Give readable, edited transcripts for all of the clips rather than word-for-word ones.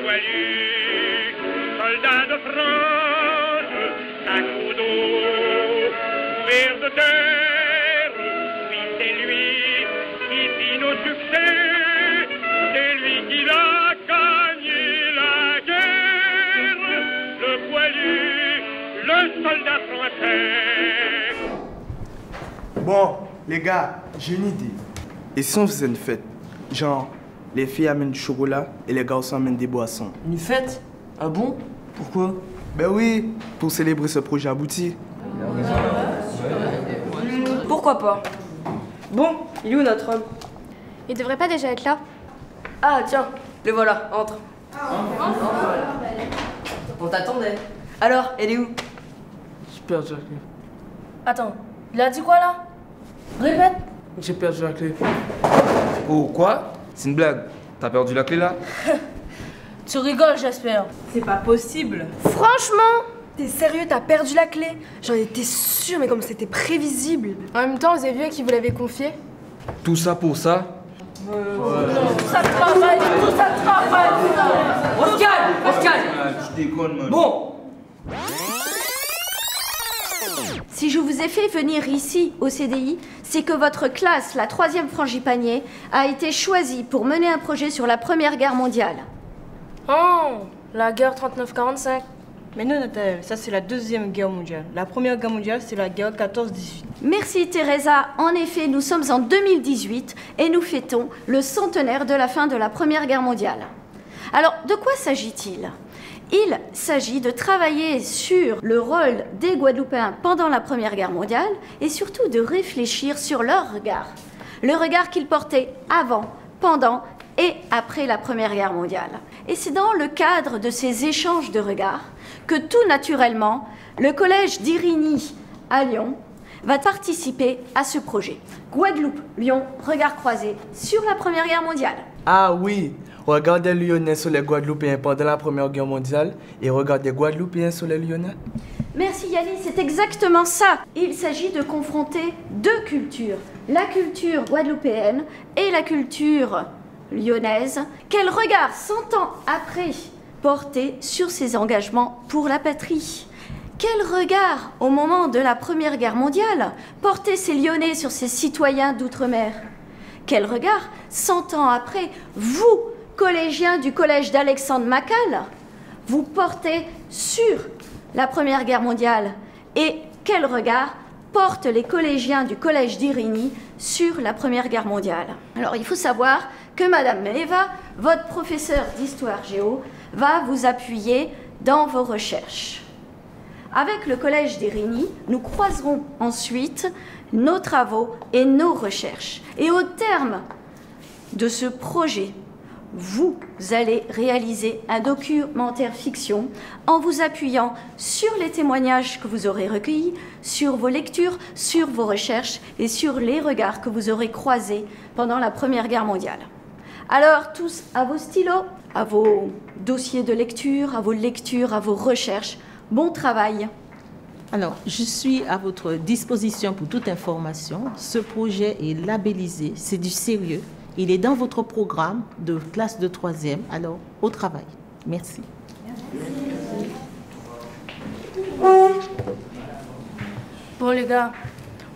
poilu, soldat de France, sac au dos, couvert de terre, oui c'est lui qui fit nos succès, c'est lui qui a gagné la guerre, le poilu, le soldat français. Bon, les gars, j'ai une idée. Et si on faisait une fête? Genre, les filles amènent du chocolat et les garçons amènent des boissons. Une fête? Ah bon? Pourquoi? Ben oui, pour célébrer ce projet abouti. Pourquoi pas? Bon, il est où notre homme? Il devrait pas déjà être là? Ah tiens, le voilà, entre. On t'attendait. Alors, elle est où? J'ai perdu la clé. Attends, il a dit quoi là? Répète. J'ai perdu la clé. Oh, quoi? C'est une blague. T'as perdu la clé là? Tu rigoles, j'espère. C'est pas possible. Franchement, t'es sérieux, t'as perdu la clé? J'en étais sûre, mais comme c'était prévisible. En même temps, vous avez vu à qui vous l'avez confié? Tout ça pour ça? Tout ça travaille. On se calme. Tu déconnes, man. Bon. Si je vous ai fait venir ici, au CDI, c'est que votre classe, la 3e frangipanier, a été choisie pour mener un projet sur la Première Guerre mondiale. Oh, la guerre 39-45. Mais non, Nathalie, ça c'est la deuxième guerre mondiale. La première guerre mondiale, c'est la guerre 14-18. Merci Teresa. En effet, nous sommes en 2018 et nous fêtons le centenaire de la fin de la Première Guerre mondiale. Alors, de quoi s'agit-il ? Il s'agit de travailler sur le rôle des Guadeloupéens pendant la Première Guerre mondiale et surtout de réfléchir sur leur regard. Le regard qu'ils portaient avant, pendant et après la Première Guerre mondiale. Et c'est dans le cadre de ces échanges de regards que tout naturellement, le collège d'Irigny à Lyon va participer à ce projet. Guadeloupe-Lyon, regard croisé sur la Première Guerre mondiale. Ah oui, regardez les Lyonnais sur les Guadeloupéens pendant la Première Guerre mondiale et regardez les Guadeloupéens sur les Lyonnais. Merci Yanni, c'est exactement ça. Il s'agit de confronter deux cultures, la culture guadeloupéenne et la culture lyonnaise. Quel regard 100 ans après porter sur ses engagements pour la patrie? Quel regard au moment de la Première Guerre mondiale porter ces Lyonnais sur ces citoyens d'outre-mer? Quel regard 100 ans après, vous, collégiens du collège d'Alexandre Macal, vous portez sur la Première Guerre mondiale? Et quel regard portent les collégiens du collège d'Irigny sur la Première Guerre mondiale? Alors il faut savoir que Madame Eva, votre professeure d'histoire géo, va vous appuyer dans vos recherches. Avec le collège d'Irigny, nous croiserons ensuite nos travaux et nos recherches. Et au terme de ce projet, vous allez réaliser un documentaire fiction en vous appuyant sur les témoignages que vous aurez recueillis, sur vos lectures, sur vos recherches et sur les regards que vous aurez croisés pendant la Première Guerre mondiale. Alors tous à vos stylos, à vos dossiers de lecture, à vos lectures, à vos recherches. Bon travail. Alors, je suis à votre disposition pour toute information. Ce projet est labellisé, c'est du sérieux. Il est dans votre programme de classe de 3e, alors au travail. Merci. Bon les gars,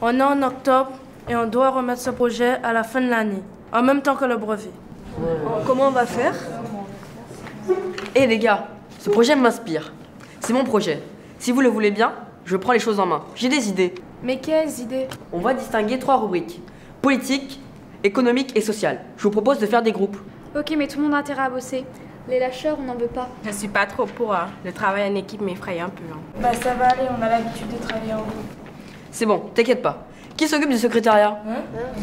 on est en octobre et on doit remettre ce projet à la fin de l'année, en même temps que le brevet. Comment on va faire? Eh les gars, ce projet m'inspire. C'est mon projet. Si vous le voulez bien, je prends les choses en main. J'ai des idées. Mais quelles idées? On va distinguer 3 rubriques. Politique, économique et sociale. Je vous propose de faire des groupes. Ok, mais tout le monde a intérêt à bosser. Les lâcheurs, on n'en veut pas. Je suis pas trop pour. Le travail en équipe m'effraie un peu. Bah ça va aller, on a l'habitude de travailler en groupe. C'est bon, t'inquiète pas. Qui s'occupe du secrétariat?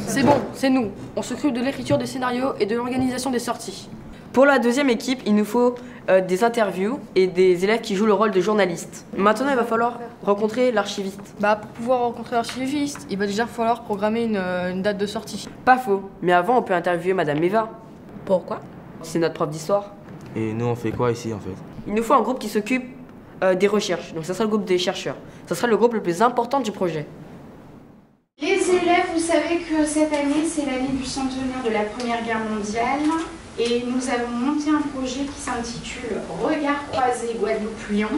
C'est bon, c'est nous. On s'occupe de l'écriture des scénarios et de l'organisation des sorties. Pour la deuxième équipe, il nous faut des interviews et des élèves qui jouent le rôle de journalistes. Maintenant, il va falloir rencontrer l'archiviste. Bah, pour pouvoir rencontrer l'archiviste, il va déjà falloir programmer une date de sortie. Pas faux, mais avant, on peut interviewer Madame Eva. Pourquoi? C'est notre prof d'histoire. Et nous, on fait quoi ici en fait? Il nous faut un groupe qui s'occupe des recherches. Donc, ça sera le groupe des chercheurs. Ça sera le groupe le plus important du projet. Les élèves, vous savez que cette année, c'est l'année du centenaire de la Première Guerre mondiale. Et nous avons monté un projet qui s'intitule Regards croisés Guadeloupe-Lyon.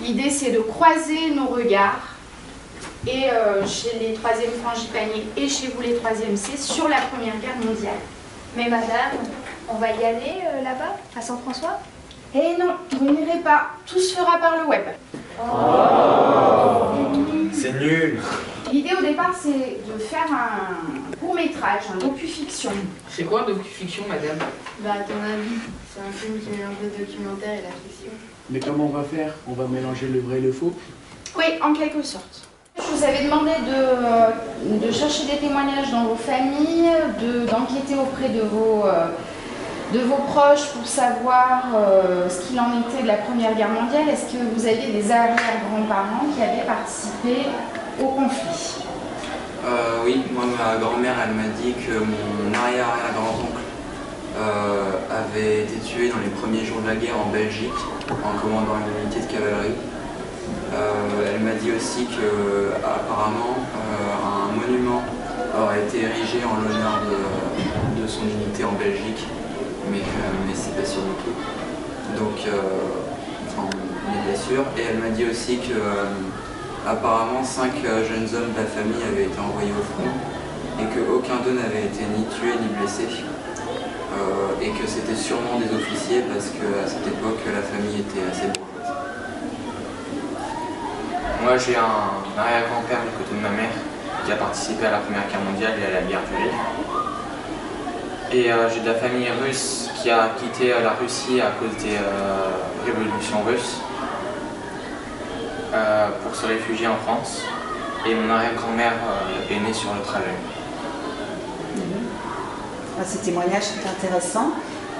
L'idée, c'est de croiser nos regards, et chez les 3e frangipaniers et chez vous les 3e C, sur la Première Guerre mondiale. Mais madame, on va y aller là-bas, à Saint-François? Eh non, vous n'irez pas. Tout se fera par le web. C'est nul. L'idée au départ, c'est de faire un court-métrage, un docu-fiction. C'est quoi un docu-fiction, madame? Bah, à ton avis, c'est un film qui mélange le documentaire et la fiction. Mais comment on va faire? On va mélanger le vrai et le faux? Oui, en quelque sorte. Je vous avais demandé de chercher des témoignages dans vos familles, d'enquêter auprès de vos proches pour savoir ce qu'il en était de la Première Guerre mondiale. Est-ce que vous aviez des arrière-grands-parents qui avaient participé au conflit? Oui, moi ma grand-mère elle m'a dit que mon arrière-arrière-grand-oncle avait été tué dans les premiers jours de la guerre en Belgique en commandant une unité de cavalerie. Elle m'a dit aussi que apparemment un monument aurait été érigé en l'honneur de son unité en Belgique, mais c'est pas sûr du tout. Donc enfin, on est pas sûr. Et elle m'a dit aussi que apparemment 5 jeunes hommes de la famille avaient été envoyés au front et qu'aucun d'eux n'avait été ni tué ni blessé. Et que c'était sûrement des officiers parce qu'à cette époque la famille était assez bourgeoise. Moi j'ai un arrière-grand-père du côté de ma mère qui a participé à la Première Guerre mondiale et à la guerre du Rif. Et j'ai de la famille russe qui a quitté la Russie à cause des révolutions russes pour se réfugier en France. Et mon arrière-grand-mère est née sur le trajet. Ces témoignages sont intéressants.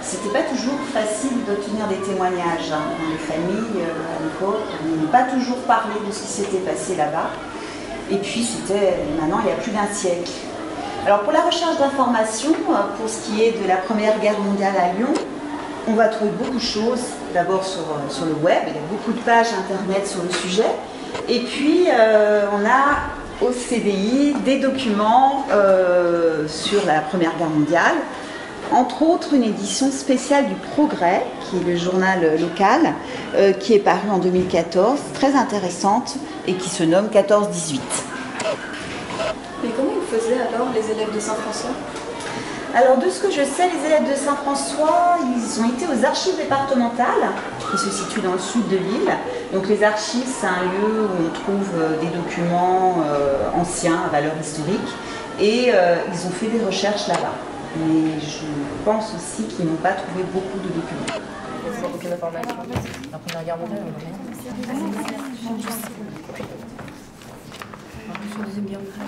C'était pas toujours facile d'obtenir des témoignages dans les familles à l'époque. On n'a pas toujours parlé de ce qui s'était passé là-bas. Et puis c'était maintenant il y a plus d'un siècle. Alors pour la recherche d'informations, pour ce qui est de la Première Guerre mondiale à Lyon, on va trouver beaucoup de choses. D'abord sur le web, il y a beaucoup de pages internet sur le sujet. Et puis on a au CDI des documents sur la Première Guerre mondiale. Entre autres, une édition spéciale du Progrès, qui est le journal local, qui est paru en 2014, très intéressante, et qui se nomme 14-18. Mais comment ils faisaient alors, les élèves de Saint-François? Alors, de ce que je sais, les élèves de Saint-François, ils ont été aux archives départementales, qui se situent dans le sud de l'île. Donc les archives, c'est un lieu où on trouve des documents anciens, à valeur historique, et ils ont fait des recherches là-bas. Mais je pense aussi qu'ils n'ont pas trouvé beaucoup de documents. Aucune information. La Première Guerre mondiale, on n'a rien. Sur la Deuxième Guerre mondiale.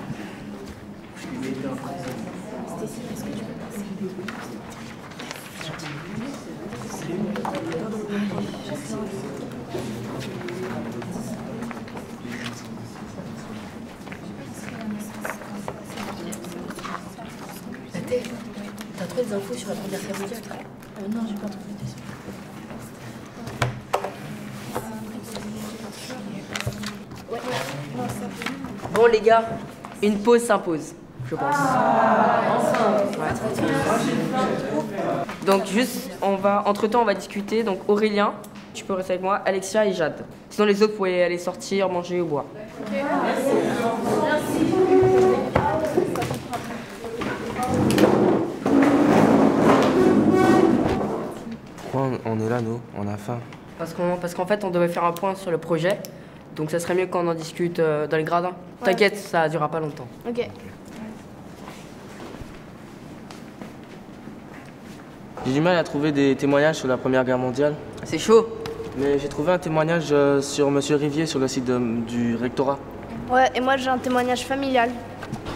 T'as trouvé des infos sur la Première Guerre mondiale? Non, j'ai pas trouvé des infos. Bon les gars, une pause s'impose, je pense. Donc juste, entre-temps on va discuter. Donc Aurélien, tu peux rester avec moi, Alexia et Jade. Sinon les autres, vous pouvez aller sortir, manger ou boire. Ok, merci. Pourquoi on est là, nous? On a faim. Parce qu'en fait, on devait faire un point sur le projet. Donc ça serait mieux qu'on en discute dans les gradins. Ouais. T'inquiète, ça durera pas longtemps. Ok. J'ai du mal à trouver des témoignages sur la Première Guerre mondiale. C'est chaud. Mais j'ai trouvé un témoignage sur Monsieur Rivier sur le site du rectorat. Ouais, et moi j'ai un témoignage familial.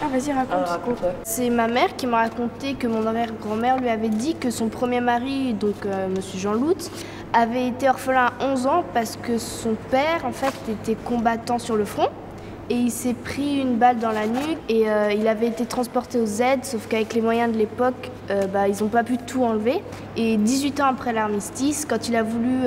Ah, vas-y, raconte. Raconte, ouais. C'est ma mère qui m'a raconté que mon arrière-grand-mère lui avait dit que son premier mari, donc Monsieur Jean Lout, avait été orphelin à 11 ans parce que son père, en fait, était combattant sur le front. Et il s'est pris une balle dans la nuque et il avait été transporté aux aides, sauf qu'avec les moyens de l'époque, ils n'ont pas pu tout enlever. Et 18 ans après l'armistice, quand il a voulu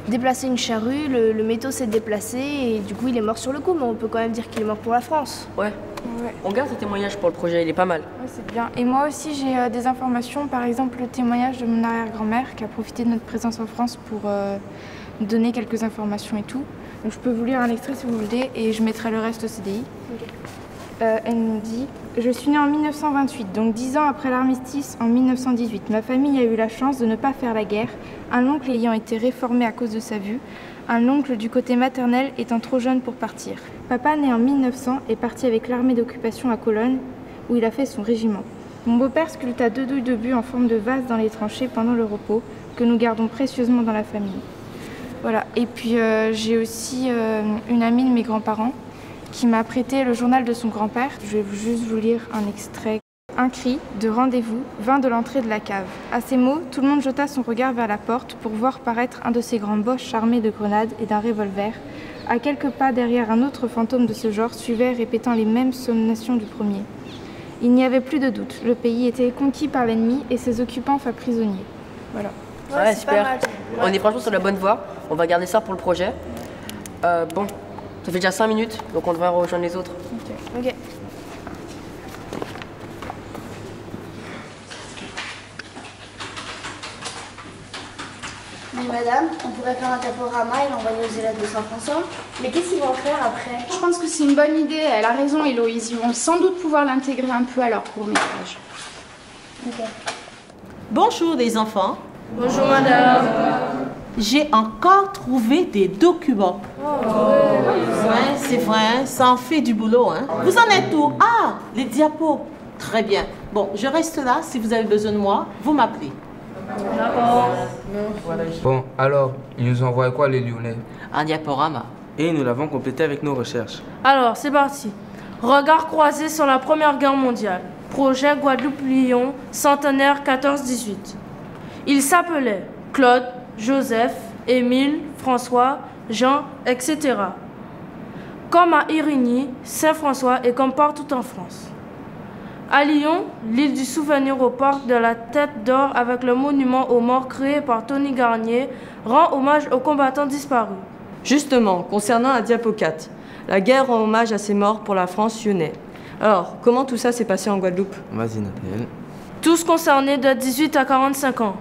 déplacer une charrue, le métaux s'est déplacé et du coup il est mort sur le coup, mais on peut quand même dire qu'il est mort pour la France. Ouais, Ouais. On garde ce témoignage pour le projet, il est pas mal. Ouais, c'est bien. Et moi aussi, j'ai des informations, par exemple le témoignage de mon arrière-grand-mère qui a profité de notre présence en France pour nous donner quelques informations et tout. Donc je peux vous lire un extrait si vous voulez et je mettrai le reste au CDI. Okay. Elle nous dit « Je suis née en 1928, donc 10 ans après l'armistice en 1918. Ma famille a eu la chance de ne pas faire la guerre, un oncle ayant été réformé à cause de sa vue, un oncle du côté maternel étant trop jeune pour partir. Papa, né en 1900, est parti avec l'armée d'occupation à Cologne, où il a fait son régiment. Mon beau-père sculpta 2 douilles de buis en forme de vase dans les tranchées pendant le repos, que nous gardons précieusement dans la famille. » Voilà. Et puis j'ai aussi une amie de mes grands-parents qui m'a prêté le journal de son grand-père. Je vais juste vous lire un extrait. Un cri de rendez-vous vint de l'entrée de la cave. À ces mots, tout le monde jeta son regard vers la porte pour voir paraître un de ces grands boches armés de grenades et d'un revolver. À quelques pas derrière, un autre fantôme de ce genre suivait répétant les mêmes somnations du premier. Il n'y avait plus de doute. Le pays était conquis par l'ennemi et ses occupants faits prisonniers. Voilà. Ouais, super. On est franchement sur la bonne voie. On va garder ça pour le projet. Bon, ça fait déjà 5 minutes, donc on devrait rejoindre les autres. Ok. Mais madame, on pourrait faire un diaporama et l'envoyer aux élèves de Saint-François. Mais qu'est-ce qu'ils vont faire après? Je pense que c'est une bonne idée. Elle a raison, Héloïse. Ils vont sans doute pouvoir l'intégrer un peu à leur court-métrage. Ok. Bonjour les enfants. Bonjour madame. J'ai encore trouvé des documents. Ouais, c'est vrai, ça en fait du boulot. Hein. Vous en êtes où? Ah, les diapos. Très bien. Bon, je reste là. Si vous avez besoin de moi, vous m'appelez. D'accord. Bon, alors, ils nous ont envoyé quoi les Lyonnais? Un diaporama. Et nous l'avons complété avec nos recherches. Alors, c'est parti. Regard croisé sur la Première Guerre mondiale. Projet Guadeloupe-Lyon, centenaire 14-18. Il s'appelait Claude, Joseph, Émile, François, Jean, etc. Comme à Irigny, Saint-François et comme partout en France. À Lyon, l'île du souvenir au parc de la Tête d'Or avec le monument aux morts créé par Tony Garnier rend hommage aux combattants disparus. Justement, concernant la diapo 4, la guerre rend hommage à ces morts pour la France lyonnais. Alors, comment tout ça s'est passé en Guadeloupe? Vas-y Nathalie. Tous concernés de 18 à 45 ans.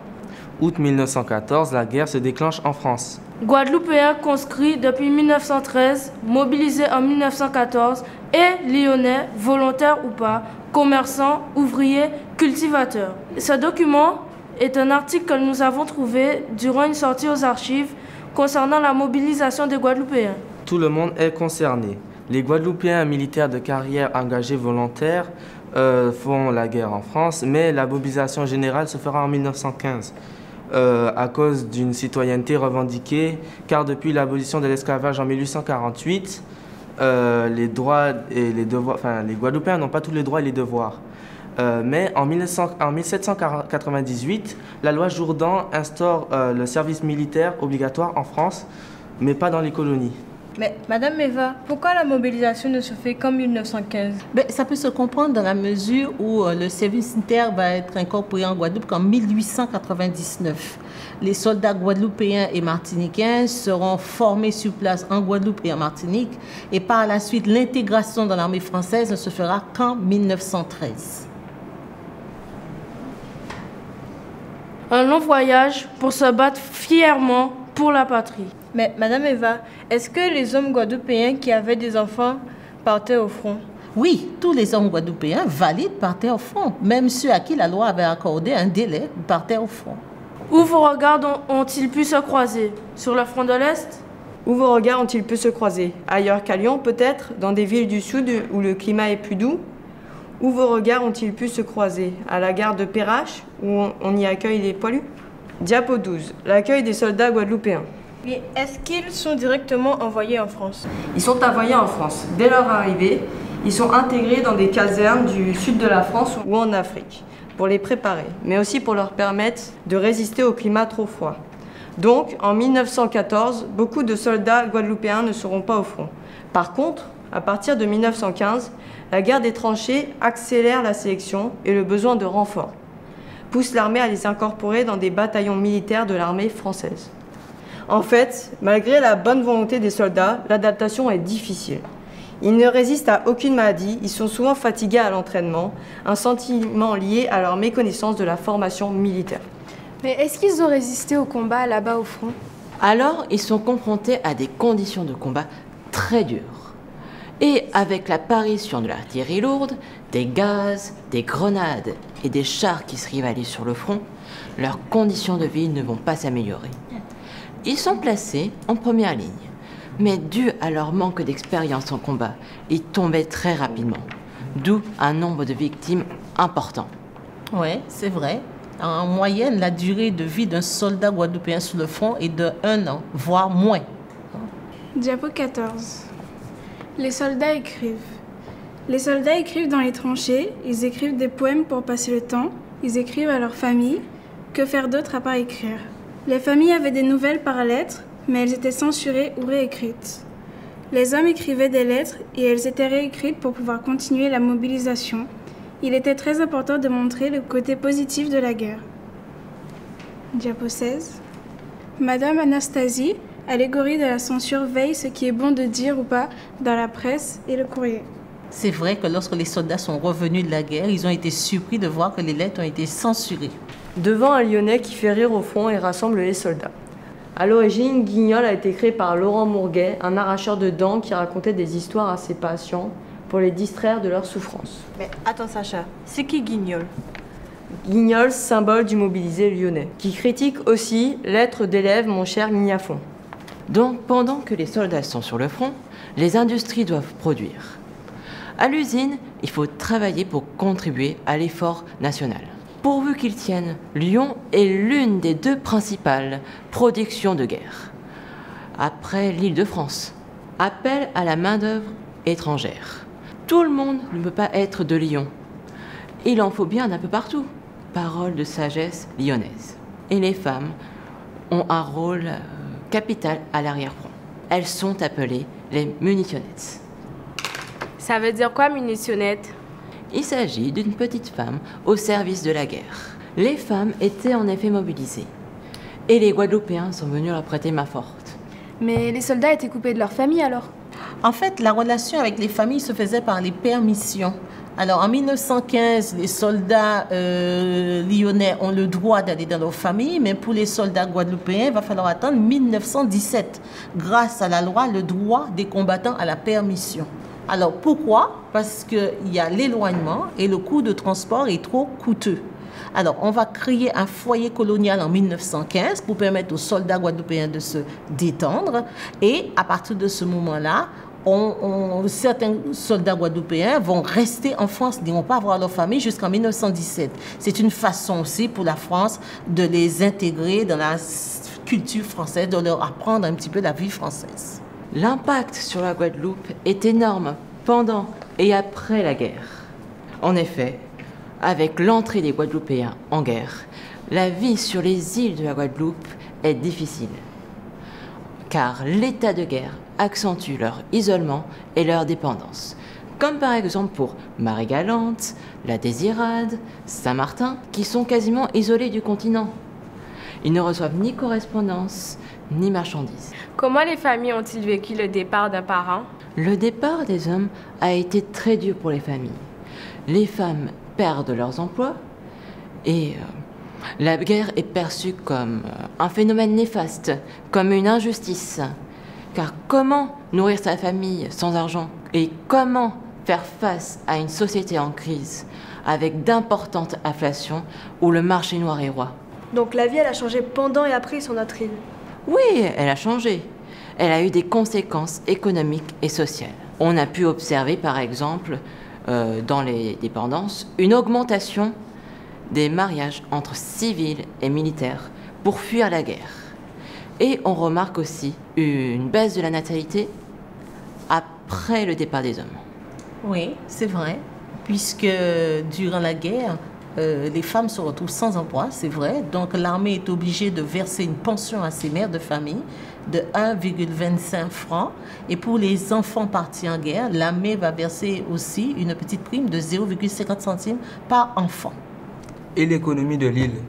Août 1914, la guerre se déclenche en France. Guadeloupéens conscrits depuis 1913, mobilisés en 1914 et lyonnais, volontaires ou pas, commerçants, ouvriers, cultivateurs. Ce document est un article que nous avons trouvé durant une sortie aux archives concernant la mobilisation des Guadeloupéens. Tout le monde est concerné. Les Guadeloupéens militaires de carrière engagés volontaires font la guerre en France, mais la mobilisation générale se fera en 1915. À cause d'une citoyenneté revendiquée, car depuis l'abolition de l'esclavage en 1848, les droits et les devoirs, enfin les Guadeloupéens n'ont pas tous les droits et les devoirs. Mais en 1798, la loi Jourdan instaure le service militaire obligatoire en France, mais pas dans les colonies. Mais Madame Eva, pourquoi la mobilisation ne se fait qu'en 1915? Ça peut se comprendre dans la mesure où le service militaire va être incorporé en Guadeloupe qu'en 1899. Les soldats guadeloupéens et martiniquais seront formés sur place en Guadeloupe et en Martinique, et par la suite l'intégration dans l'armée française ne se fera qu'en 1913. Un long voyage pour se battre fièrement pour la patrie. Mais Madame Eva, est-ce que les hommes guadeloupéens qui avaient des enfants partaient au front? Oui, tous les hommes guadeloupéens valides partaient au front. Même ceux à qui la loi avait accordé un délai partaient au front. Où vos regards ont-ils pu se croiser? Sur le front de l'Est? Où vos regards ont-ils pu se croiser? Ailleurs qu'à Lyon peut-être? Dans des villes du Sud où le climat est plus doux? Où vos regards ont-ils pu se croiser? À la gare de Perrache, où on y accueille les poilus? Diapo 12. L'accueil des soldats guadeloupéens. Mais est-ce qu'ils sont directement envoyés en France? Ils sont envoyés en France. Dès leur arrivée, ils sont intégrés dans des casernes du sud de la France ou en Afrique, pour les préparer, mais aussi pour leur permettre de résister au climat trop froid. Donc, en 1914, beaucoup de soldats guadeloupéens ne seront pas au front. Par contre, à partir de 1915, la guerre des tranchées accélère la sélection et le besoin de renforts, pousse l'armée à les incorporer dans des bataillons militaires de l'armée française. En fait, malgré la bonne volonté des soldats, l'adaptation est difficile. Ils ne résistent à aucune maladie, ils sont souvent fatigués à l'entraînement, un sentiment lié à leur méconnaissance de la formation militaire. Mais est-ce qu'ils ont résisté au combat là-bas au front? Alors, ils sont confrontés à des conditions de combat très dures. Et avec l'apparition de l'artillerie lourde, des gaz, des grenades et des chars qui se rivalisent sur le front, leurs conditions de vie ne vont pas s'améliorer. Ils sont placés en première ligne, mais dû à leur manque d'expérience en combat, ils tombaient très rapidement, d'où un nombre de victimes important. Oui, c'est vrai. En moyenne, la durée de vie d'un soldat guadeloupéen sur le front est de 1 an, voire moins. Diapo 14. Les soldats écrivent. Les soldats écrivent dans les tranchées, ils écrivent des poèmes pour passer le temps, ils écrivent à leur famille. Que faire d'autre à part écrire? Les familles avaient des nouvelles par lettres, mais elles étaient censurées ou réécrites. Les hommes écrivaient des lettres et elles étaient réécrites pour pouvoir continuer la mobilisation. Il était très important de montrer le côté positif de la guerre. Diapo 16. Madame Anastasie, allégorie de la censure, veille ce qui est bon de dire ou pas dans la presse et le courrier. C'est vrai que lorsque les soldats sont revenus de la guerre, ils ont été surpris de voir que les lettres ont été censurées. Devant un Lyonnais qui fait rire au front et rassemble les soldats. À l'origine, Guignol a été créé par Laurent Mourguet, un arracheur de dents qui racontait des histoires à ses patients pour les distraire de leurs souffrances. Mais attends Sacha, c'est qui Guignol? Guignol, symbole du mobilisé lyonnais, qui critique aussi Lettres d'élève, mon cher Mignafon. Donc, pendant que les soldats sont sur le front, les industries doivent produire. À l'usine, il faut travailler pour contribuer à l'effort national. Pourvu qu'ils tiennent, Lyon est l'une des 2 principales productions de guerre. Après l'Île-de-France, appel à la main-d'œuvre étrangère. Tout le monde ne peut pas être de Lyon. Il en faut bien un peu partout. Parole de sagesse lyonnaise. Et les femmes ont un rôle capital à l'arrière-front. Elles sont appelées les munitionnettes. Ça veut dire quoi, munitionnette? Il s'agit d'une petite femme au service de la guerre. Les femmes étaient en effet mobilisées. Et les Guadeloupéens sont venus leur prêter main forte. Mais les soldats étaient coupés de leur famille alors? En fait, la relation avec les familles se faisait par les permissions. Alors, en 1915, les soldats lyonnais ont le droit d'aller dans leur famille, mais pour les soldats guadeloupéens, il va falloir attendre 1917, grâce à la loi, le droit des combattants à la permission. Alors, pourquoi? Parce qu'il y a l'éloignement et le coût de transport est trop coûteux. Alors, on va créer un foyer colonial en 1915 pour permettre aux soldats guadeloupéens de se détendre. Et à partir de ce moment-là, certains soldats guadeloupéens vont rester en France, ils ne vont pas avoir leur famille jusqu'en 1917. C'est une façon aussi pour la France de les intégrer dans la culture française, de leur apprendre un petit peu la vie française. L'impact sur la Guadeloupe est énorme pendant et après la guerre. En effet, avec l'entrée des Guadeloupéens en guerre, la vie sur les îles de la Guadeloupe est difficile. Car l'état de guerre accentue leur isolement et leur dépendance. Comme par exemple pour Marie-Galante, La Désirade, Saint-Martin, qui sont quasiment isolés du continent. Ils ne reçoivent ni correspondance, ni marchandises. Comment les familles ont-ils vécu le départ d'un parent? Le départ des hommes a été très dur pour les familles. Les femmes perdent leurs emplois et la guerre est perçue comme un phénomène néfaste, comme une injustice. Car comment nourrir sa famille sans argent? Et comment faire face à une société en crise avec d'importantes inflations où le marché noir est roi? Donc la vie, elle a changé pendant et après sur notre île? Oui, elle a changé. Elle a eu des conséquences économiques et sociales. On a pu observer, par exemple, dans les dépendances, une augmentation des mariages entre civils et militaires pour fuir la guerre. Et on remarque aussi une baisse de la natalité après le départ des hommes. Oui, c'est vrai, puisque durant la guerre, les femmes se retrouvent sans emploi, c'est vrai. Donc l'armée est obligée de verser une pension à ses mères de famille de 1,25 francs. Et pour les enfants partis en guerre, l'armée va verser aussi une petite prime de 0,50 centimes par enfant. Et l'économie de l'île?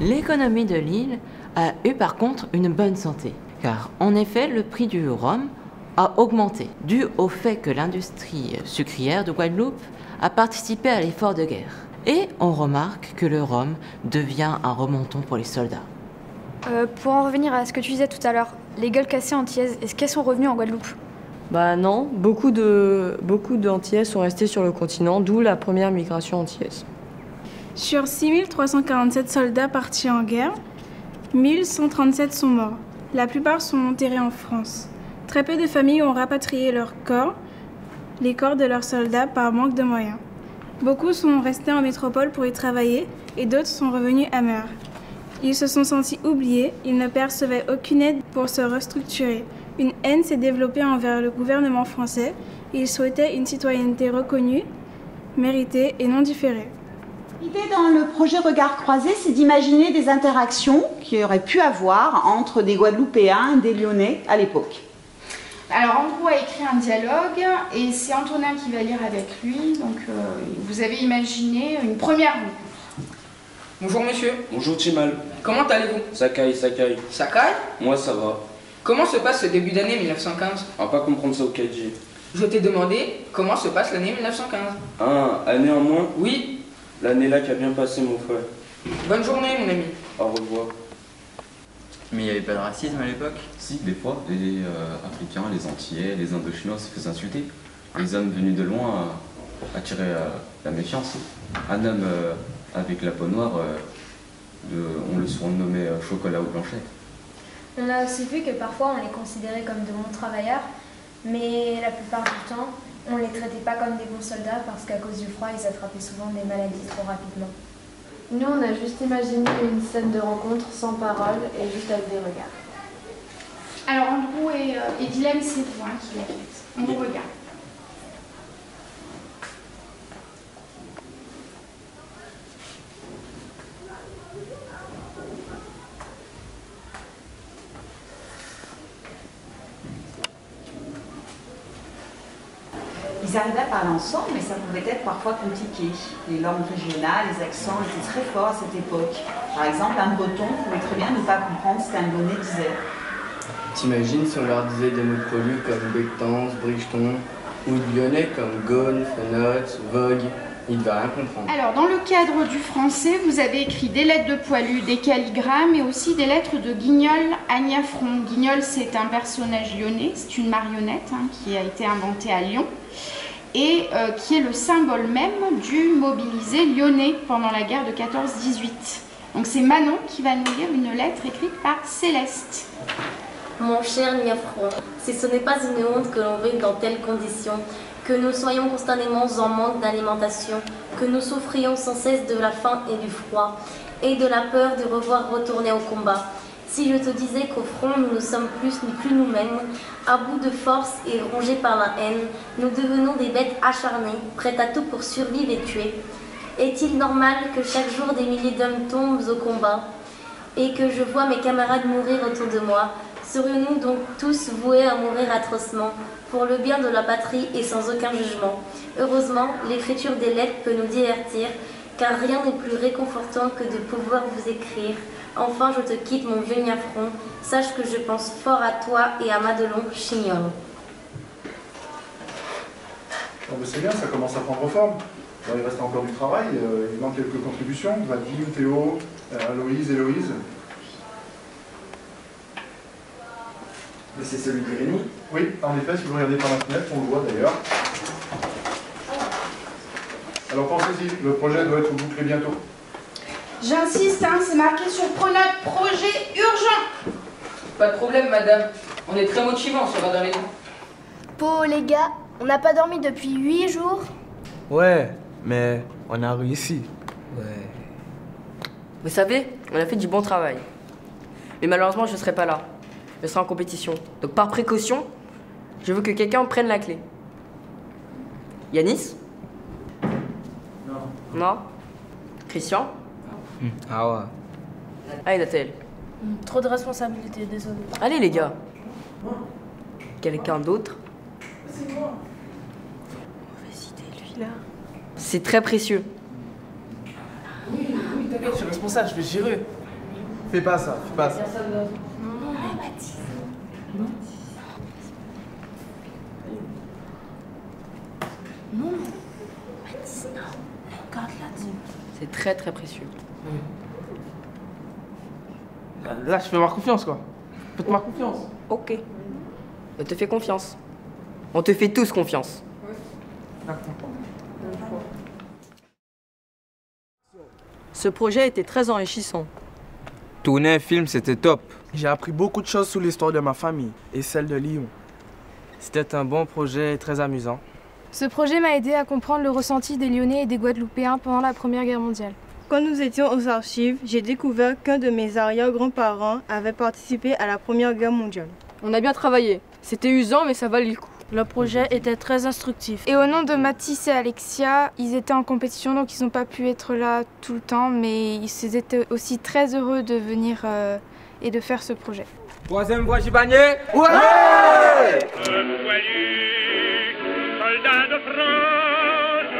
L'économie de l'île a eu par contre une bonne santé. Car en effet, le prix du rhum a augmenté, dû au fait que l'industrie sucrière de Guadeloupe a participé à l'effort de guerre. Et on remarque que le rhum devient un remonton pour les soldats. Pour en revenir à ce que tu disais tout à l'heure, les gueules cassées antillaises, est-ce qu'elles sont revenues en Guadeloupe? Bah non, beaucoup d'antillaises sont restées sur le continent, d'où la première migration antillaise. Sur 6347 soldats partis en guerre, 1137 sont morts. La plupart sont enterrés en France. Très peu de familles ont rapatrié les corps de leurs soldats par manque de moyens. Beaucoup sont restés en métropole pour y travailler et d'autres sont revenus amers. Ils se sont sentis oubliés, ils ne percevaient aucune aide pour se restructurer. Une haine s'est développée envers le gouvernement français et ils souhaitaient une citoyenneté reconnue, méritée et non différée. L'idée dans le projet Regard croisé, c'est d'imaginer des interactions qu'il y aurait pu avoir entre des Guadeloupéens et des Lyonnais à l'époque. Alors Andrew a écrit un dialogue et c'est Antonin qui va lire avec lui. Donc vous avez imaginé une première rencontre. Bonjour monsieur. Bonjour Timal. Comment allez-vous? Ça caille. Ça caille? Moi ça va. Comment se passe ce début d'année 1915? On va pas comprendre ça au 4G. Je t'ai demandé comment se passe l'année 1915. Ah, année en moins? Oui. L'année là qui a bien passé mon frère. Bonne journée mon ami. Au revoir. Mais il n'y avait pas de racisme à l'époque? Si, des fois, les Africains, les Antillais, les Indochinois se faisaient insulter. Les hommes venus de loin attiraient la méfiance. Un homme avec la peau noire, on le surnommait Chocolat ou Blanchette. On a aussi vu que parfois on les considérait comme de bons travailleurs, mais la plupart du temps, on ne les traitait pas comme des bons soldats parce qu'à cause du froid, ils attrapaient souvent des maladies trop rapidement. Nous, on a juste imaginé une scène de rencontre sans parole et juste avec des regards. Alors Andrew et Dylan, c'est vous qui l'avez fait. On vous regarde. Ils arrivaient à parler ensemble, mais ça pouvait être parfois compliqué. Les langues régionales, les accents étaient très forts à cette époque. Par exemple, un breton pouvait très bien ne pas comprendre ce qu'un lyonnais disait. T'imagines si on leur disait des mots poilus comme bectance, bricheton, ou de lyonnais comme gonne, fenote, vogue, ils devaient rien comprendre. Alors, dans le cadre du français, vous avez écrit des lettres de poilus, des calligrammes et aussi des lettres de Guignol Agnafron. Guignol, c'est un personnage lyonnais, c'est une marionnette qui a été inventée à Lyon et qui est le symbole même du mobilisé lyonnais pendant la guerre de 14-18. Donc c'est Manon qui va nous lire une lettre écrite par Céleste. Mon cher Niafron, si ce n'est pas une honte que l'on vive dans telles conditions, que nous soyons constamment en manque d'alimentation, que nous souffrions sans cesse de la faim et du froid, et de la peur de revoir retourner au combat. Si je te disais qu'au front nous ne sommes plus ni plus nous-mêmes, à bout de force et rongés par la haine, nous devenons des bêtes acharnées, prêtes à tout pour survivre et tuer. Est-il normal que chaque jour des milliers d'hommes tombent au combat, et que je vois mes camarades mourir autour de moi? Serions-nous donc tous voués à mourir atrocement, pour le bien de la patrie et sans aucun jugement? Heureusement, l'écriture des lettres peut nous divertir, car rien n'est plus réconfortant que de pouvoir vous écrire. Enfin, je te quitte, mon vieux Niafron. Sache que je pense fort à toi et à Madelon Chignol. Oh, c'est bien, ça commence à prendre forme. Bon, il reste encore du travail, il manque quelques contributions. Vadim, Théo, Aloïse, Héloïse. Mais c'est celui d'Irénie? Oui, en effet, si vous regardez par la fenêtre, on le voit d'ailleurs. Alors pensez-y, le projet doit être bouclé bientôt. J'insiste, c'est marqué sur Pronote, projet urgent. Pas de problème, madame. On est très motivants, on sera dans les temps. Po, les gars, on n'a pas dormi depuis 8 jours. Ouais, mais on a réussi. Ouais. Vous savez, on a fait du bon travail. Mais malheureusement, je ne serai pas là. Je serai en compétition. Donc par précaution, je veux que quelqu'un prenne la clé. Yanis? Non. Christian? Ah ouais. Allez, Nathalie. Trop de responsabilités, désolé. Allez, les gars. Quelqu'un d'autre? C'est moi. Mauvaise idée, lui, là. C'est très précieux. Oui, t'inquiète, je suis responsable, je vais gérer. Fais pas ça, fais pas ça. C'est très très précieux. Là, je fais ma confiance, quoi. Faites-moi confiance. Ok. On te fait confiance. On te fait tous confiance. Ce projet était très enrichissant. Tourner un film, c'était top. J'ai appris beaucoup de choses sur l'histoire de ma famille et celle de Lyon. C'était un bon projet et très amusant. Ce projet m'a aidé à comprendre le ressenti des Lyonnais et des Guadeloupéens pendant la Première Guerre mondiale. Quand nous étions aux archives, j'ai découvert qu'un de mes arrière-grands-parents avait participé à la Première Guerre mondiale. On a bien travaillé. C'était usant, mais ça valait le coup. Le projet était très instructif. Et au nom de Mathis et Alexia, ils étaient en compétition, donc ils n'ont pas pu être là tout le temps, mais ils étaient aussi très heureux de venir et de faire ce projet. Troisième voie Gibanier. Ouais! Soldats de France,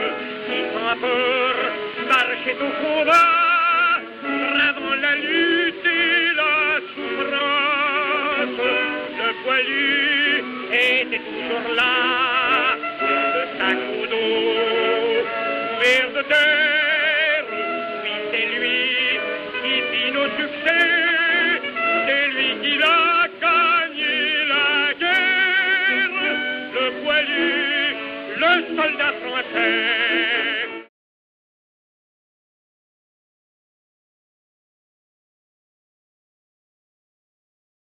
qui sans peur marchaient au combat, bravant la lutte et la souffrance. Le poilu était toujours là, le sac au dos, couvert de terre. Oui, c'est lui qui fit nos succès, c'est lui qui a gagné la guerre. Le poilu, le soldat français.